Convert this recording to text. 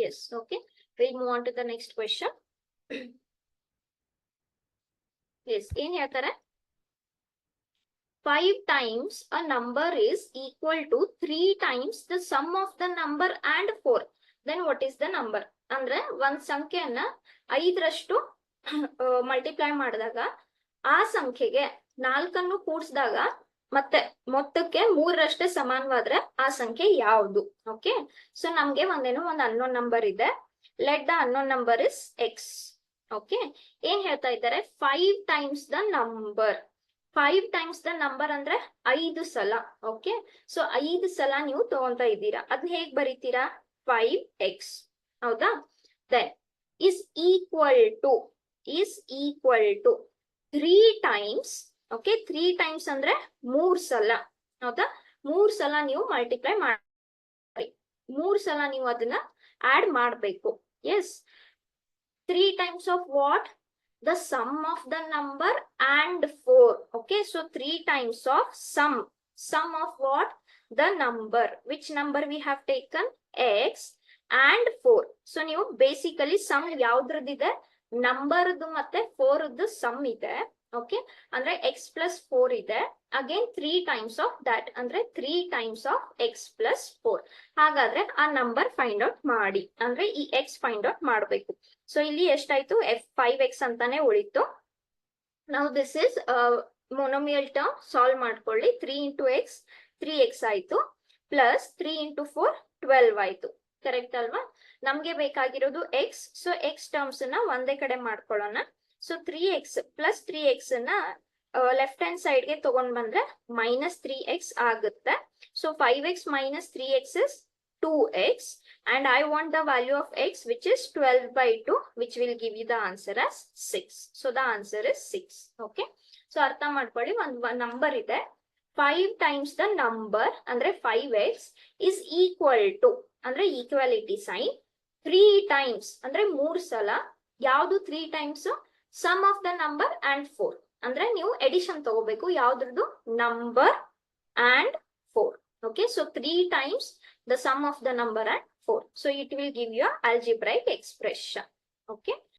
Yes, okay. We'll move on to the next question. Yes, ಏನ್ ಹೇಳ್ತಾರೆ? 5 times a number is equal to 3 times the sum of the number and 4. Then what is the number? ಅಂದ್ರೆ ಒಂದ್ ಸಂಖ್ಯೆಯನ್ನ 5ರಷ್ಟು multiply ಮಾಡಿದಾಗ ಆ ಸಂಖ್ಯೆಗೆ 4ಅನ್ನು ಕೂಡಿಸಿದಾಗ ಮತ್ತೆ ಮೊತ್ತಕ್ಕೆ 3ರಷ್ಟೇ ಸಮಾನವಾದ್ರೆ ಆ ಸಂಖ್ಯೆ ಯಾವುದು? ಓಕೆ, ಸೊ ನಮ್ಗೆ ಒಂದ್ ಅನ್ನೋನ್ ನಂಬರ್ ಇದೆ. Let the unknown number is X. Okay, ಏನ್ ಹೇಳ್ತಾ ಇದ್ದಾರೆ? 5 times the number. 5 times the number ಅಂದ್ರೆ 5 ಸಲ. ಓಕೆ, ಸೊ 5 ಸಲ ನೀವು ತಗೊಂತಾ ಇದ್ದೀರಾ. ಅದ್ ಹೇಗ್ ಬರೀತೀರಾ? 5x. ಹೌದಾ? Then is equal to 3 times. Okay, 3 times ಅಂದ್ರೆ 3 ಸಲ. ಹೌದಾ? 3 ಸಲ ನೀವು ಮಲ್ಟಿಪ್ಲೈ ಮಾಡಿ 3 ಸಲ ನೀವು ಅದನ್ನ ಆಡ್ ಮಾಡ್ಬೇಕು. Yes, 3 times of what? The sum of the number and 4. Okay, so 3 times of sum of what? The number. Which number we have taken? X and 4. So ನೀವು basically sum ಯಾವ್ದ್ರದ್ದಿದೆ? ನಂಬರ್ದು ಮತ್ತೆ 4ದ್ದು some ಇದೆ. Okay, ಅಂದ್ರೆ x plus 4 ಇದೆ. Again 3 times of that ಅಂದ್ರೆ 3 times of x plus 4. ಹಾಗಾದ್ರೆ ಆ number find out ಮಾಡಿ, ಅಂದ್ರೆ ಈ x ಫೈಂಡ್ ಔಟ್ ಮಾಡ್ಬೇಕು. ಸೊ ಇಲ್ಲಿ ಎಷ್ಟಾಯ್ತು? 5x ಅಂತಾನೆ ಉಳಿತು. ನಾವು ದಿಸ್ ಇಸ್ ಮೊನೋಮಿಯಲ್ ಟರ್ಮ್ ಸಾಲ್ವ್ ಮಾಡ್ಕೊಳ್ಳಿ. 3 into x 3x ಆಯ್ತು, ಪ್ಲಸ್ 3 into 4 12 ಆಯ್ತು. ಕರೆಕ್ಟ್ ಅಲ್ವಾ? ನಮ್ಗೆ ಬೇಕಾಗಿರೋದು x. ಸೊ x ಟರ್ಮ್ಸ್ ನ ಒಂದೇ ಕಡೆ ಮಾಡ್ಕೊಳ್ಳೋಣ. ಸೊ 3x ಪ್ಲಸ್ 3x ನ ಲೆಫ್ಟ್ ಹ್ಯಾಂಡ್ ಸೈಡ್ ಗೆ ತಗೊಂಡ್ ಬಂದ್ರೆ -3x ಆಗುತ್ತೆ. So 5x minus 3x is 2x, and I want the value of x, which is 12/2, which will give you the answer as 6. So the answer is 6. Okay, so ಅರ್ಥ ಮಾಡ್ಕೊಳ್ಳಿ. ಒಂದು number ಇದೆ, 5 times the number ಅಂದ್ರೆ 5x is equal to ಅಂದ್ರೆ equality sign 3 times ಅಂದ್ರೆ 3 ಸಲ. ಯಾವ್ದು 3 times? Sum of the number and 4. ಅಂದ್ರೆ ನೀವು ಎಡಿಷನ್ ತಗೋಬೇಕು. ಯಾವ್ದ್ರದ್ದು? Number and 4. Okay, so 3 times the sum of the number and 4. So it will give you an algebraic expression. Okay.